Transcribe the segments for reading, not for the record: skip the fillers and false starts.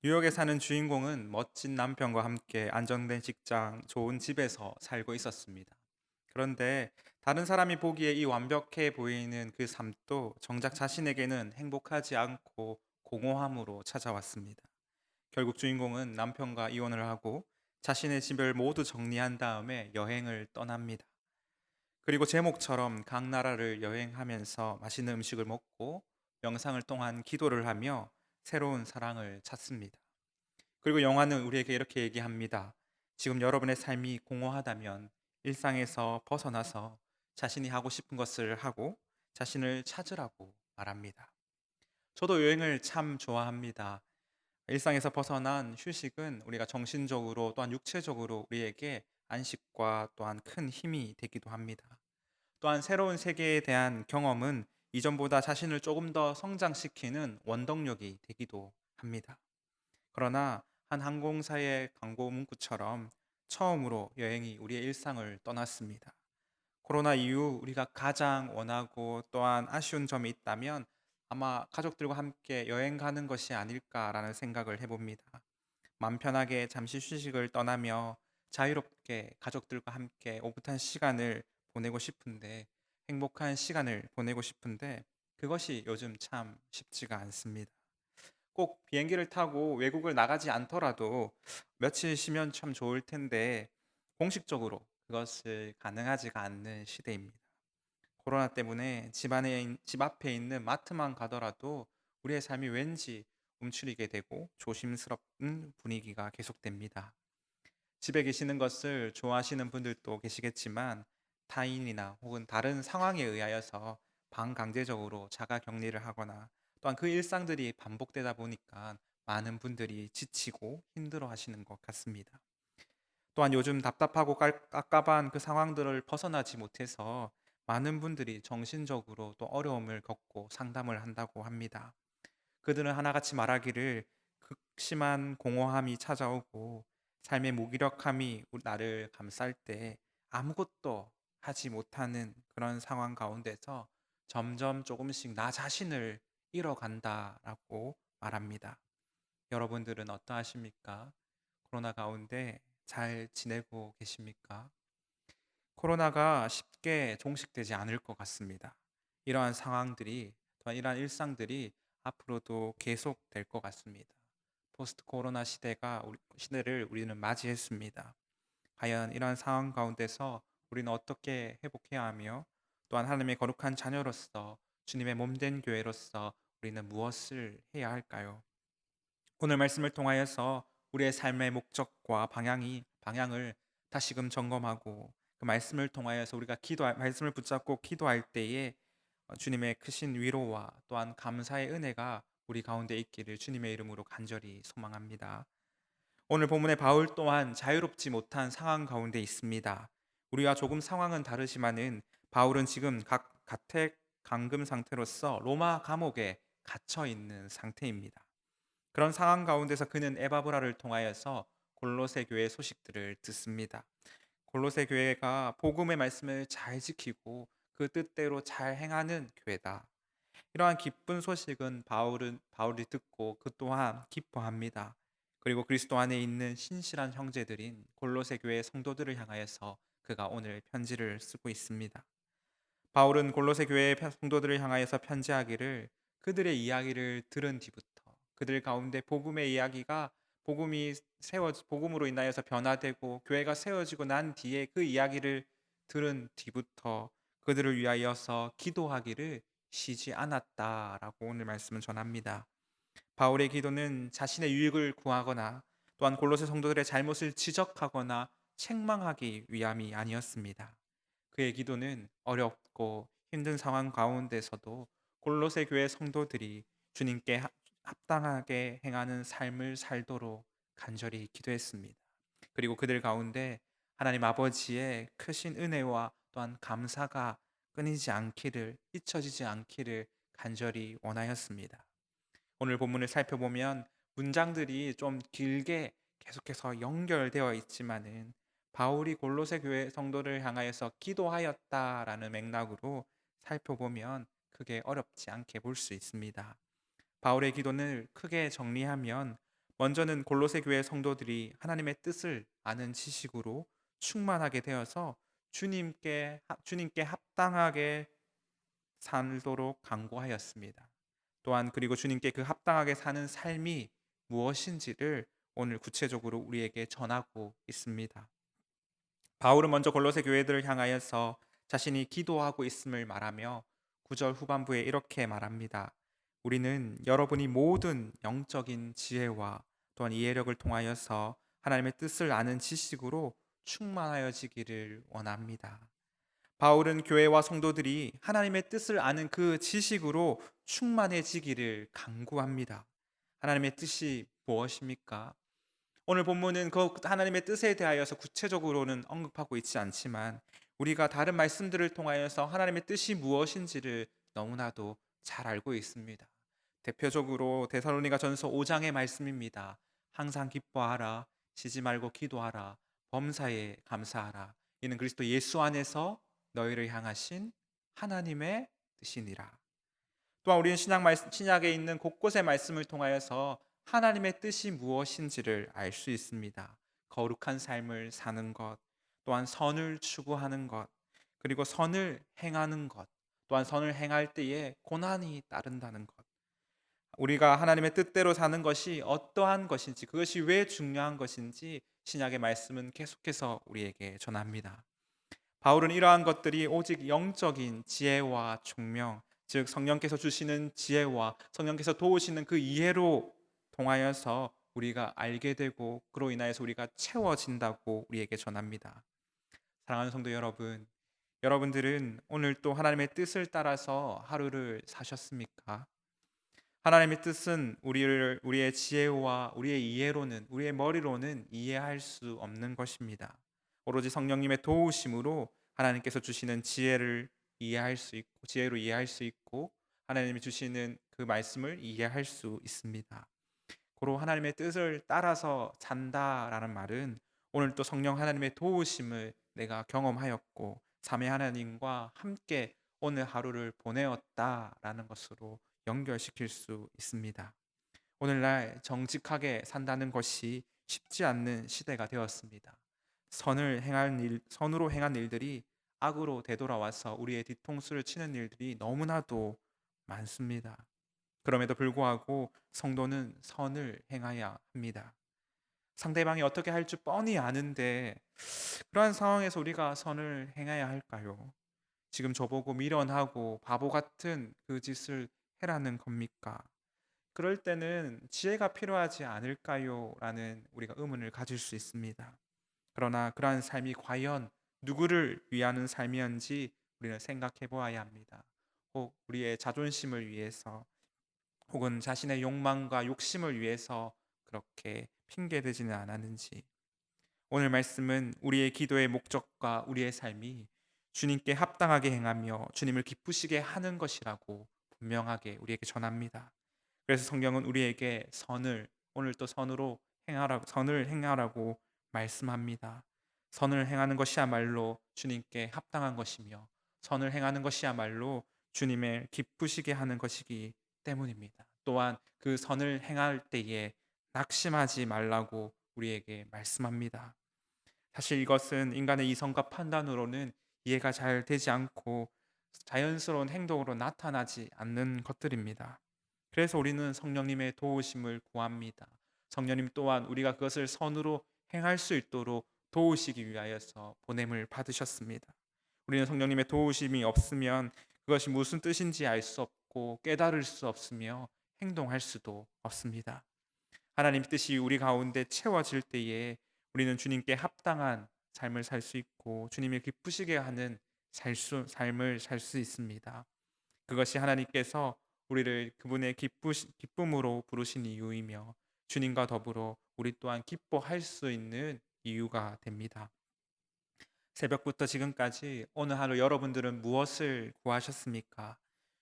뉴욕에 사는 주인공은 멋진 남편과 함께 안정된 직장, 좋은 집에서 살고 있었습니다. 그런데 다른 사람이 보기에 이 완벽해 보이는 그 삶도 정작 자신에게는 행복하지 않고 공허함으로 찾아왔습니다. 결국 주인공은 남편과 이혼을 하고 자신의 집을 모두 정리한 다음에 여행을 떠납니다. 그리고 제목처럼 각 나라를 여행하면서 맛있는 음식을 먹고 명상을 통한 기도를 하며 새로운 사랑을 찾습니다. 그리고 영화는 우리에게 이렇게 얘기합니다. 지금 여러분의 삶이 공허하다면 일상에서 벗어나서 자신이 하고 싶은 것을 하고 자신을 찾으라고 말합니다. 저도 여행을 참 좋아합니다. 일상에서 벗어난 휴식은 우리가 정신적으로 또한 육체적으로 우리에게 안식과 또한 큰 힘이 되기도 합니다. 또한 새로운 세계에 대한 경험은 이전보다 자신을 조금 더 성장시키는 원동력이 되기도 합니다. 그러나 한 항공사의 광고 문구처럼 처음으로 여행이 우리의 일상을 떠났습니다. 코로나 이후 우리가 가장 원하고 또한 아쉬운 점이 있다면 아마 가족들과 함께 여행 가는 것이 아닐까라는 생각을 해봅니다. 맘 편하게 잠시 휴식을 떠나며 자유롭게 가족들과 함께 오붓한 시간을 보내고 싶은데 행복한 시간을 보내고 싶은데 그것이 요즘 참 쉽지가 않습니다. 꼭 비행기를 타고 외국을 나가지 않더라도 며칠 쉬면 참 좋을 텐데 공식적으로 그것을 가능하지가 않는 시대입니다. 코로나 때문에 집 앞에 있는 마트만 가더라도 우리의 삶이 왠지 움츠리게 되고 조심스럽은 분위기가 계속됩니다. 집에 계시는 것을 좋아하시는 분들도 계시겠지만 타인이나 혹은 다른 상황에 의하여서 반강제적으로 자가 격리를 하거나 또한 그 일상들이 반복되다 보니까 많은 분들이 지치고 힘들어 하시는 것 같습니다. 또한 요즘 답답하고 깝깝한 그 상황들을 벗어나지 못해서 많은 분들이 정신적으로 또 어려움을 겪고 상담을 한다고 합니다. 그들은 하나같이 말하기를 극심한 공허함이 찾아오고 삶의 무기력함이 나를 감쌀 때 아무것도 하지 못하는 그런 상황 가운데서 점점 조금씩 나 자신을 잃어간다라고 말합니다. 여러분들은 어떠하십니까? 코로나 가운데 잘 지내고 계십니까? 코로나가 쉽게 종식되지 않을 것 같습니다. 이러한 상황들이, 또한 이러한 일상들이 앞으로도 계속될 것 같습니다. 포스트 코로나 시대를 우리는 맞이했습니다. 과연 이러한 상황 가운데서 우리는 어떻게 회복해야 하며 또한 하나님의 거룩한 자녀로서 주님의 몸된 교회로서 우리는 무엇을 해야 할까요? 오늘 말씀을 통하여서 우리의 삶의 목적과 방향을 다시금 점검하고 그 말씀을 통하여서 우리가 말씀을 붙잡고 기도할 때에 주님의 크신 위로와 또한 감사의 은혜가 우리 가운데 있기를 주님의 이름으로 간절히 소망합니다. 오늘 본문의 바울 또한 자유롭지 못한 상황 가운데 있습니다. 우리와 조금 상황은 다르지만은 바울은 지금 가택 감금 상태로서 로마 감옥에 갇혀 있는 상태입니다. 그런 상황 가운데서 그는 에바브라를 통하여서 골로새 교회의 소식들을 듣습니다. 골로새 교회가 복음의 말씀을 잘 지키고 그 뜻대로 잘 행하는 교회다. 이러한 기쁜 소식은 바울이 듣고 그 또한 기뻐합니다. 그리고 그리스도 안에 있는 신실한 형제들인 골로새 교회 성도들을 향하여서 그가 오늘 편지를 쓰고 있습니다. 바울은 골로새 교회의 성도들을 향하여서 편지하기를 그들의 이야기를 들은 뒤부터 그들 가운데 복음의 이야기가 복음으로 인하여서 변화되고 교회가 세워지고 난 뒤에 그 이야기를 들은 뒤부터 그들을 위하여서 기도하기를 쉬지 않았다라고 오늘 말씀은 전합니다. 바울의 기도는 자신의 유익을 구하거나 또한 골로새 성도들의 잘못을 지적하거나 책망하기 위함이 아니었습니다. 그의 기도는 어렵고 힘든 상황 가운데서도 골로새 교회 성도들이 주님께 합당하게 행하는 삶을 살도록 간절히 기도했습니다. 그리고 그들 가운데 하나님 아버지의 크신 은혜와 또한 감사가 끊이지 않기를, 잊혀지지 않기를 간절히 원하였습니다. 오늘 본문을 살펴보면 문장들이 좀 길게 계속해서 연결되어 있지만은 바울이 골로새 교회 성도를 향하여서 기도하였다라는 맥락으로 살펴보면 크게 어렵지 않게 볼 수 있습니다. 바울의 기도를 크게 정리하면 먼저는 골로새 교회 성도들이 하나님의 뜻을 아는 지식으로 충만하게 되어서 주님께 합당하게 살도록 간구하였습니다. 또한 그리고 주님께 그 합당하게 사는 삶이 무엇인지를 오늘 구체적으로 우리에게 전하고 있습니다. 바울은 먼저 골로새 교회들을 향하여서 자신이 기도하고 있음을 말하며 9절 후반부에 이렇게 말합니다. 우리는 여러분이 모든 영적인 지혜와 또한 이해력을 통하여서 하나님의 뜻을 아는 지식으로 충만하여지기를 원합니다. 바울은 교회와 성도들이 하나님의 뜻을 아는 그 지식으로 충만해지기를 간구합니다. 하나님의 뜻이 무엇입니까? 오늘 본문은 그 하나님의 뜻에 대하여서 구체적으로는 언급하고 있지 않지만 우리가 다른 말씀들을 통하여서 하나님의 뜻이 무엇인지를 너무나도 잘 알고 있습니다. 대표적으로 데살로니가 전서 5장의 말씀입니다. 항상 기뻐하라, 쉬지 말고 기도하라, 범사에 감사하라. 이는 그리스도 예수 안에서 너희를 향하신 하나님의 뜻이니라. 또한 우리는 신약에 있는 곳곳의 말씀을 통하여서 하나님의 뜻이 무엇인지를 알 수 있습니다. 거룩한 삶을 사는 것, 또한 선을 추구하는 것, 그리고 선을 행하는 것, 또한 선을 행할 때에 고난이 따른다는 것. 우리가 하나님의 뜻대로 사는 것이 어떠한 것인지, 그것이 왜 중요한 것인지 신약의 말씀은 계속해서 우리에게 전합니다. 바울은 이러한 것들이 오직 영적인 지혜와 총명, 즉 성령께서 주시는 지혜와 성령께서 도우시는 그 이해로 통하여서 우리가 알게 되고 그로 인하여서 우리가 채워진다고 우리에게 전합니다. 사랑하는 성도 여러분, 여러분들은 오늘 또 하나님의 뜻을 따라서 하루를 사셨습니까? 하나님의 뜻은 우리의 지혜와 우리의 이해로는, 우리의 머리로는 이해할 수 없는 것입니다. 오로지 성령님의 도우심으로 하나님께서 주시는 지혜로 이해할 수 있고 하나님이 주시는 그 말씀을 이해할 수 있습니다. 고로 하나님의 뜻을 따라서 산다라는 말은 오늘 또 성령 하나님의 도우심을 내가 경험하였고 삼위 하나님과 함께 오늘 하루를 보내었다라는 것으로 연결시킬 수 있습니다. 오늘날 정직하게 산다는 것이 쉽지 않는 시대가 되었습니다. 선으로 행한 일들이 악으로 되돌아와서 우리의 뒤통수를 치는 일들이 너무나도 많습니다. 그럼에도 불구하고 성도는 선을 행해야 합니다. 상대방이 어떻게 할 줄 뻔히 아는데 그러한 상황에서 우리가 선을 행해야 할까요? 지금 저보고 미련하고 바보 같은 그 짓을 해라는 겁니까? 그럴 때는 지혜가 필요하지 않을까요? 라는 우리가 의문을 가질 수 있습니다. 그러나 그러한 삶이 과연 누구를 위하는 삶이었는지 우리는 생각해 보아야 합니다. 혹 우리의 자존심을 위해서 혹은 자신의 욕망과 욕심을 위해서 그렇게 핑계대지는 않았는지. 오늘 말씀은 우리의 기도의 목적과 우리의 삶이 주님께 합당하게 행하며 주님을 기쁘시게 하는 것이라고 분명하게 우리에게 전합니다. 그래서 성경은 우리에게 오늘 또 선을 행하라고 말씀합니다. 선을 행하는 것이야말로 주님께 합당한 것이며 선을 행하는 것이야말로 주님을 기쁘시게 하는 것이기 때문입니다. 또한 그 선을 행할 때에 낙심하지 말라고 우리에게 말씀합니다. 사실 이것은 인간의 이성과 판단으로는 이해가 잘 되지 않고 자연스러운 행동으로 나타나지 않는 것들입니다. 그래서 우리는 성령님의 도우심을 구합니다. 성령님 또한 우리가 그것을 선으로 행할 수 있도록 도우시기 위하여서 보냄을 받으셨습니다. 우리는 성령님의 도우심이 없으면 그것이 무슨 뜻인지 알 수 없고 깨달을 수 없으며 행동할 수도 없습니다. 하나님의 뜻이 우리 가운데 채워질 때에 우리는 주님께 합당한 삶을 살 수 있고 주님을 기쁘시게 하는 삶을 살 수 있습니다. 그것이 하나님께서 우리를 그분의 기쁨으로 부르신 이유이며 주님과 더불어 우리 또한 기뻐할 수 있는 이유가 됩니다. 새벽부터 지금까지 오늘 하루 여러분들은 무엇을 구하셨습니까?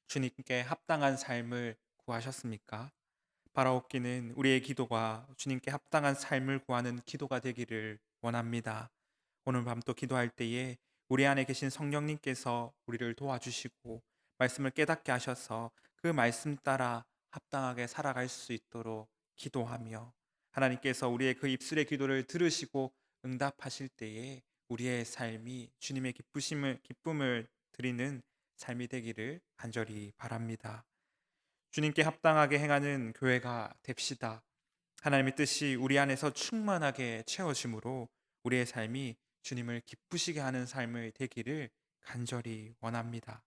주님께 합당한 삶을 구하셨습니까? 바라옵기는 우리의 기도가 주님께 합당한 삶을 구하는 기도가 되기를 원합니다. 오늘 밤 또 기도할 때에 우리 안에 계신 성령님께서 우리를 도와주시고 말씀을 깨닫게 하셔서 그 말씀 따라 합당하게 살아갈 수 있도록 기도하며 하나님께서 우리의 그 입술의 기도를 들으시고 응답하실 때에 우리의 삶이 주님의 기쁨을 드리는 삶이 되기를 간절히 바랍니다. 주님께 합당하게 행하는 교회가 됩시다. 하나님의 뜻이 우리 안에서 충만하게 채워짐으로 우리의 삶이 주님을 기쁘시게 하는 삶이 되기를 간절히 원합니다.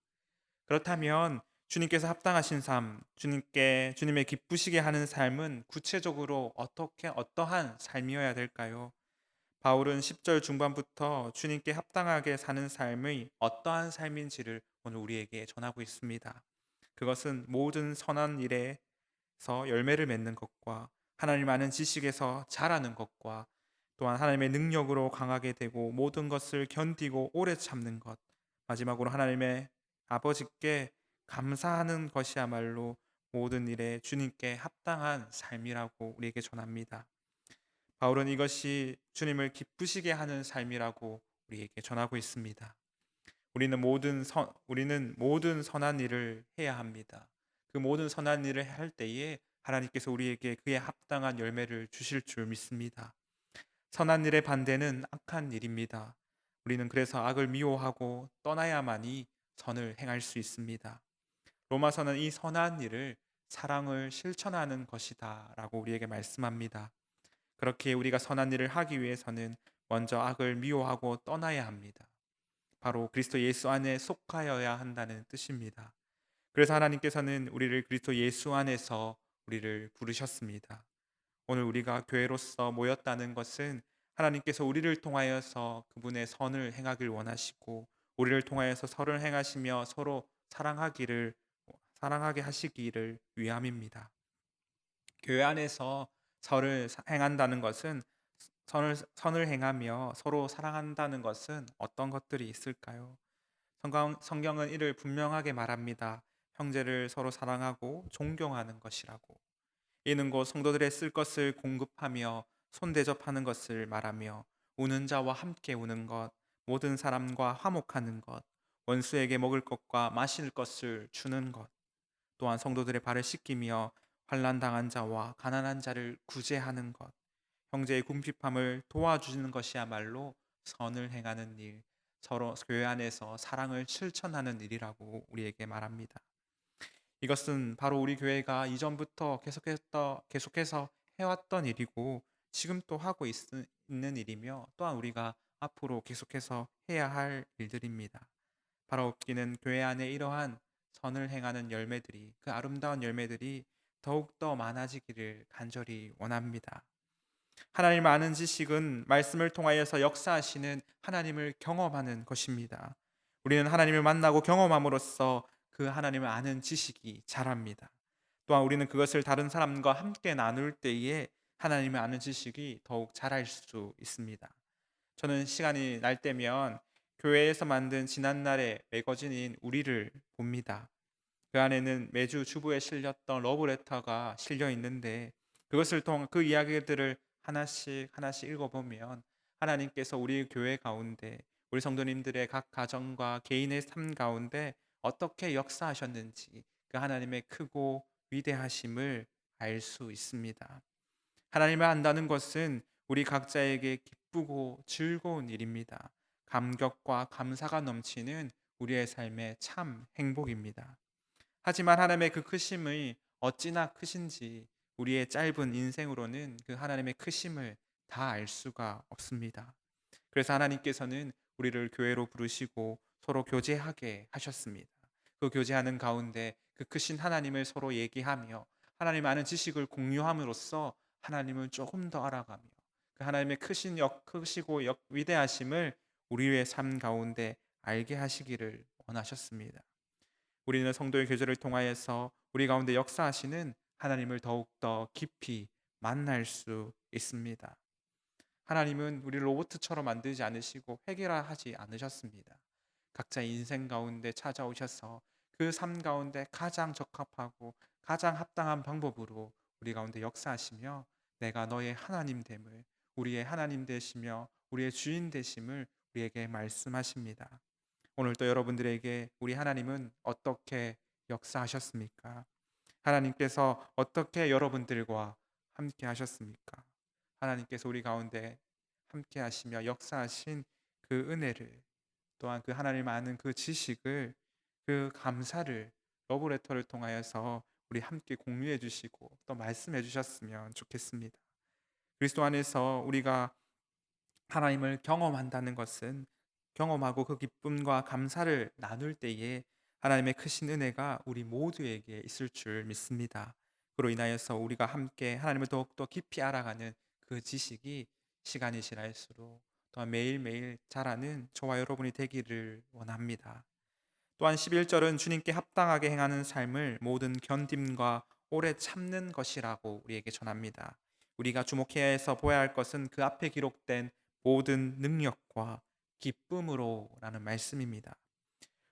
그렇다면 주님께서 합당하신 삶, 주님의 기쁘시게 하는 삶은 구체적으로 어떠한 삶이어야 될까요? 바울은 10절 중반부터 주님께 합당하게 사는 삶의 어떠한 삶인지를 오늘 우리에게 전하고 있습니다. 그것은 모든 선한 일에서 열매를 맺는 것과 하나님 아는 지식에서 자라는 것과 또한 하나님의 능력으로 강하게 되고 모든 것을 견디고 오래 참는 것, 마지막으로 하나님의 아버지께 감사하는 것이야말로 모든 일에 주님께 합당한 삶이라고 우리에게 전합니다. 바울은 이것이 주님을 기쁘시게 하는 삶이라고 우리에게 전하고 있습니다. 우리는 모든 선한 일을 해야 합니다. 그 모든 선한 일을 할 때에 하나님께서 우리에게 그에 합당한 열매를 주실 줄 믿습니다. 선한 일의 반대는 악한 일입니다. 우리는 그래서 악을 미워하고 떠나야만이 선을 행할 수 있습니다. 로마서는 이 선한 일을 사랑을 실천하는 것이다라고 우리에게 말씀합니다. 그렇게 우리가 선한 일을 하기 위해서는 먼저 악을 미워하고 떠나야 합니다. 바로 그리스도 예수 안에 속하여야 한다는 뜻입니다. 그래서 하나님께서는 우리를 그리스도 예수 안에서 우리를 부르셨습니다. 오늘 우리가 교회로서 모였다는 것은 하나님께서 우리를 통하여서 그분의 선을 행하길 원하시고 우리를 통하여서 선을 행하시며 서로 사랑하게 하시기를 위함입니다. 교회 안에서 선을 행한다는 것은 선을 행하며 서로 사랑한다는 것은 어떤 것들이 있을까요? 성경은 이를 분명하게 말합니다. 형제를 서로 사랑하고 존경하는 것이라고. 이는 곧 성도들의 쓸 것을 공급하며 손대접하는 것을 말하며 우는 자와 함께 우는 것, 모든 사람과 화목하는 것, 원수에게 먹을 것과 마실 것을 주는 것, 또한 성도들의 발을 씻기며 환난 당한 자와 가난한 자를 구제하는 것, 형제의 궁핍함을 도와주는 것이야말로 선을 행하는 일, 서로 교회 안에서 사랑을 실천하는 일이라고 우리에게 말합니다. 이것은 바로 우리 교회가 이전부터 계속해서 해왔던 일이고 지금 또 하고 있는 일이며 또한 우리가 앞으로 계속해서 해야 할 일들입니다. 바로 없기는 교회 안에 이러한 선을 행하는 열매들이 그 아름다운 열매들이 더욱더 많아지기를 간절히 원합니다. 하나님 아는 지식은 말씀을 통하여서 역사하시는 하나님을 경험하는 것입니다. 우리는 하나님을 만나고 경험함으로써 그 하나님을 아는 지식이 자랍니다. 또한 우리는 그것을 다른 사람과 함께 나눌 때에 하나님을 아는 지식이 더욱 자랄 수 있습니다. 저는 시간이 날 때면 교회에서 만든 지난날의 매거진인 우리를 봅니다. 그 안에는 매주 주부에 실렸던 러브레터가 실려 있는데 그것을 통한 그 이야기들을 하나씩 하나씩 읽어보면 하나님께서 우리 교회 가운데 우리 성도님들의 각 가정과 개인의 삶 가운데 어떻게 역사하셨는지 그 하나님의 크고 위대하심을 알 수 있습니다. 하나님을 안다는 것은 우리 각자에게 기쁘고 즐거운 일입니다. 감격과 감사가 넘치는 우리의 삶의 참 행복입니다. 하지만 하나님의 그 크심이 어찌나 크신지 우리의 짧은 인생으로는 그 하나님의 크심을 다 알 수가 없습니다. 그래서 하나님께서는 우리를 교회로 부르시고 서로 교제하게 하셨습니다. 그 교제하는 가운데 그 크신 하나님을 서로 얘기하며 하나님 아는 지식을 공유함으로써 하나님을 조금 더 알아가며 그 하나님의 크시고 위대하심을 우리의 삶 가운데 알게 하시기를 원하셨습니다. 우리는 성도의 교제를 통하여서 우리 가운데 역사하시는 하나님을 더욱더 깊이 만날 수 있습니다. 하나님은 우리를 로봇처럼 만들지 않으시고 해결하지 않으셨습니다. 각자의 인생 가운데 찾아오셔서 그 삶 가운데 가장 적합하고 가장 합당한 방법으로 우리 가운데 역사하시며 내가 너의 하나님 됨을 우리의 하나님 되시며 우리의 주인 되심을 우리에게 말씀하십니다. 오늘 또 여러분들에게 우리 하나님은 어떻게 역사하셨습니까? 하나님께서 어떻게 여러분들과 함께 하셨습니까? 하나님께서 우리 가운데 함께 하시며 역사하신 그 은혜를, 또한 그 하나님 아는 그 지식을, 그 감사를 러브레터를 통하여서 우리 함께 공유해 주시고 또 말씀해 주셨으면 좋겠습니다. 그리스도 안에서 우리가 하나님을 경험한다는 것은, 경험하고 그 기쁨과 감사를 나눌 때에 하나님의 크신 은혜가 우리 모두에게 있을 줄 믿습니다. 그로 인하여서 우리가 함께 하나님을 더욱더 깊이 알아가는 그 지식이 시간이 지날수록 또한 매일매일 자라는 저와 여러분이 되기를 원합니다. 또한 11절은 주님께 합당하게 행하는 삶을 모든 견딤과 오래 참는 것이라고 우리에게 전합니다. 우리가 주목해야 해서 보아야 할 것은 그 앞에 기록된 모든 능력과 기쁨으로라는 말씀입니다.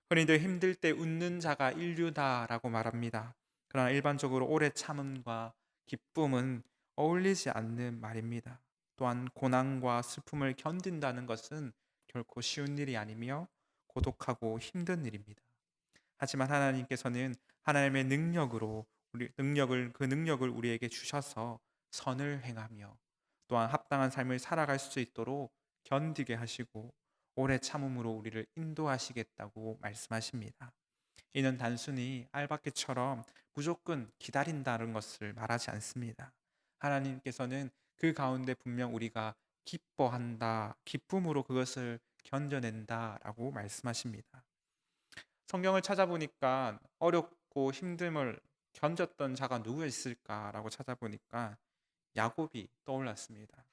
흔히들 힘들 때 웃는 자가 인류다라고 말합니다. 그러나 일반적으로 오래 참음과 기쁨은 어울리지 않는 말입니다. 또한 고난과 슬픔을 견딘다는 것은 결코 쉬운 일이 아니며 고독하고 힘든 일입니다. 하지만 하나님께서는 하나님의 능력으로 그 능력을 우리에게 주셔서 선을 행하며 또한 합당한 삶을 살아갈 수 있도록 견디게 하시고 오래 참음으로 우리를 인도하시겠다고 말씀하십니다. 이는 단순히 알바끼처럼 무조건 기다린다는 것을 말하지 않습니다. 하나님께서는 그 가운데 분명 우리가 기뻐한다, 기쁨으로 그것을 견뎌낸다라고 말씀하십니다. 성경을 찾아보니까 어렵고 힘듦을 견뎠던 자가 누구였을까라고 찾아보니까 야곱이 떠올랐습니다.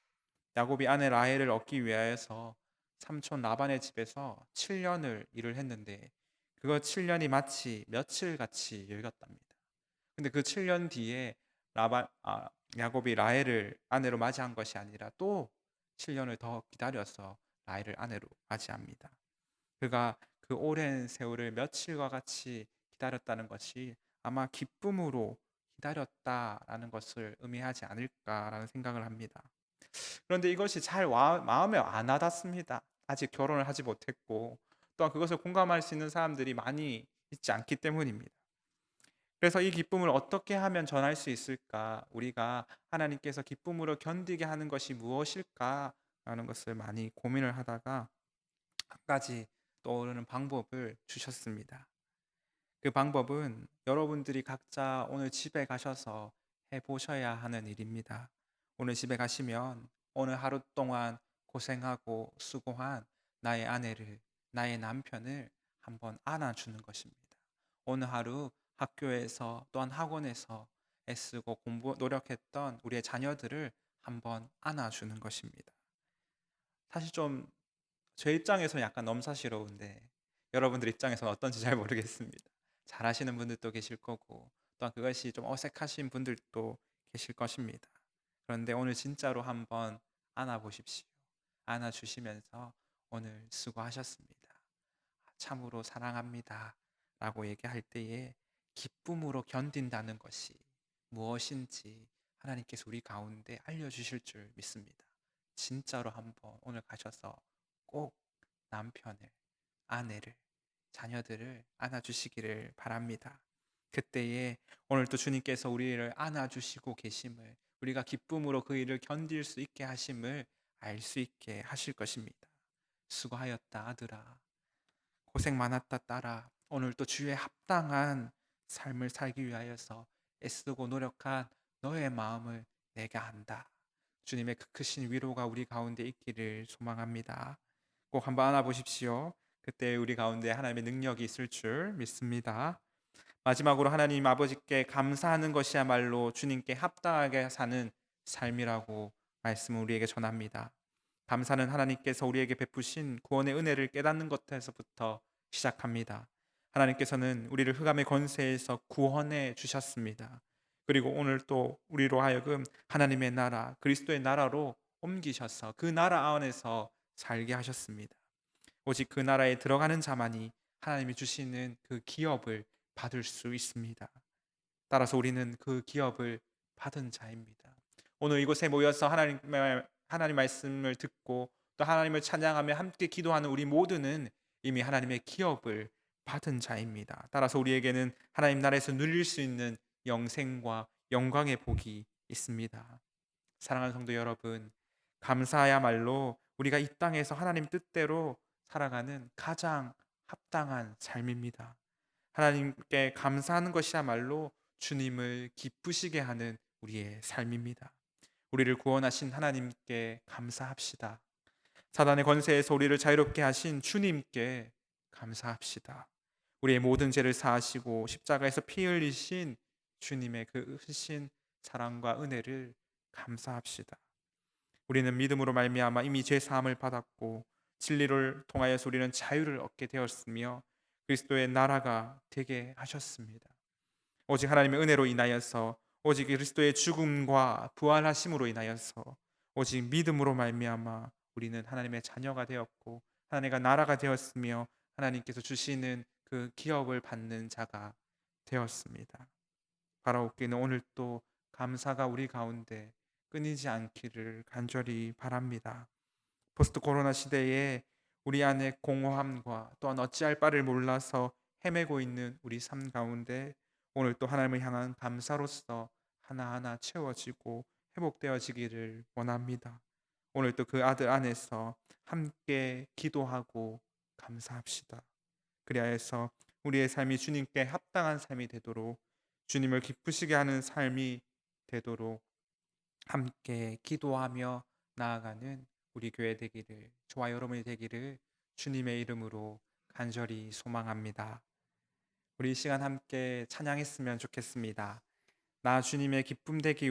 야곱이 아내 라헬을 얻기 위하여서 삼촌 라반의 집에서 7년을 일을 했는데 그거 7년이 마치 며칠같이 여겼답니다. 근데 그 7년 뒤에 야곱이 라헬을 아내로 맞이한 것이 아니라 또 7년을 더 기다려서 라헬을 아내로 맞이합니다. 그가 그 오랜 세월을 며칠과 같이 기다렸다는 것이 아마 기쁨으로 기다렸다라는 것을 의미하지 않을까라는 생각을 합니다. 그런데 이것이 잘 마음에 안 와닿습니다. 아직 결혼을 하지 못했고 또한 그것을 공감할 수 있는 사람들이 많이 있지 않기 때문입니다. 그래서 이 기쁨을 어떻게 하면 전할 수 있을까? 우리가 하나님께서 기쁨으로 견디게 하는 것이 무엇일까? 라는 것을 많이 고민을 하다가 한 가지 떠오르는 방법을 주셨습니다. 그 방법은 여러분들이 각자 오늘 집에 가셔서 해 보셔야 하는 일입니다. 오늘 집에 가시면 오늘 하루 동안 고생하고 수고한 나의 아내를, 나의 남편을 한번 안아주는 것입니다. 오늘 하루 학교에서 또한 학원에서 애쓰고 노력했던 우리의 자녀들을 한번 안아주는 것입니다. 사실 좀 제 입장에서 약간 넘사시러운데 여러분들 입장에서는 어떤지 잘 모르겠습니다. 잘하시는 분들도 계실 거고 또한 그것이 좀 어색하신 분들도 계실 것입니다. 그런데 오늘 진짜로 한번 안아보십시오. 안아주시면서 오늘 수고하셨습니다. 참으로 사랑합니다. 라고 얘기할 때에 기쁨으로 견딘다는 것이 무엇인지 하나님께서 우리 가운데 알려주실 줄 믿습니다. 진짜로 한번 오늘 가셔서 꼭 남편을, 아내를, 자녀들을 안아주시기를 바랍니다. 그때에 오늘 또 주님께서 우리를 안아주시고 계심을, 우리가 기쁨으로 그 일을 견딜 수 있게 하심을 알 수 있게 하실 것입니다. 수고하였다 아들아, 고생 많았다 딸아, 오늘 또 주의 합당한 삶을 살기 위하여서 애쓰고 노력한 너의 마음을 내가 안다. 주님의 그 크신 위로가 우리 가운데 있기를 소망합니다. 꼭 한번 안아보십시오. 그때 우리 가운데 하나님의 능력이 있을 줄 믿습니다. 마지막으로 하나님 아버지께 감사하는 것이야말로 주님께 합당하게 사는 삶이라고 말씀을 우리에게 전합니다. 감사는 하나님께서 우리에게 베푸신 구원의 은혜를 깨닫는 것에서부터 시작합니다. 하나님께서는 우리를 흑암의 권세에서 구원해 주셨습니다. 그리고 오늘 또 우리로 하여금 하나님의 나라, 그리스도의 나라로 옮기셔서 그 나라 안에서 살게 하셨습니다. 오직 그 나라에 들어가는 자만이 하나님이 주시는 그 기업을 받을 수 있습니다. 따라서 우리는 그 기업을 받은 자입니다. 오늘 이곳에 모여서 하나님 말씀을 듣고 또 하나님을 찬양하며 함께 기도하는 우리 모두는 이미 하나님의 기업을 받은 자입니다. 따라서 우리에게는 하나님 나라에서 누릴 수 있는 영생과 영광의 복이 있습니다. 사랑하는 성도 여러분, 감사야말로 우리가 이 땅에서 하나님 뜻대로 살아가는 가장 합당한 삶입니다. 하나님께 감사하는 것이야말로 주님을 기쁘시게 하는 우리의 삶입니다. 우리를 구원하신 하나님께 감사합시다. 사단의 권세에서 우리를 자유롭게 하신 주님께 감사합시다. 우리의 모든 죄를 사하시고 십자가에서 피 흘리신 주님의 그 크신 사랑과 은혜를 감사합시다. 우리는 믿음으로 말미암아 이미 죄 사함을 받았고 진리를 통하여서 우리는 자유를 얻게 되었으며 그리스도의 나라가 되게 하셨습니다. 오직 하나님의 은혜로 인하여서, 오직 그리스도의 죽음과 부활하심으로 인하여서, 오직 믿음으로 말미암아 우리는 하나님의 자녀가 되었고 하나님의 나라가 되었으며 하나님께서 주시는 그 기업을 받는 자가 되었습니다. 바라옵기는 오늘 또 감사가 우리 가운데 끊이지 않기를 간절히 바랍니다. 포스트 코로나 시대에 우리 안에 공허함과 또한 어찌할 바를 몰라서 헤매고 있는 우리 삶 가운데 오늘 또 하나님을 향한 감사로서 하나하나 채워지고 회복되어지기를 원합니다. 오늘 또 그 아들 안에서 함께 기도하고 감사합시다. 그리하여서 우리의 삶이 주님께 합당한 삶이 되도록, 주님을 기쁘시게 하는 삶이 되도록 함께 기도하며 나아가는 우리 교회 되기를, 저와 여러분이 되기를 주님의 이름으로 간절히 소망합니다. 우리 이 시간 함께 찬양했으면 좋겠습니다. 나 주님의 기쁨 되기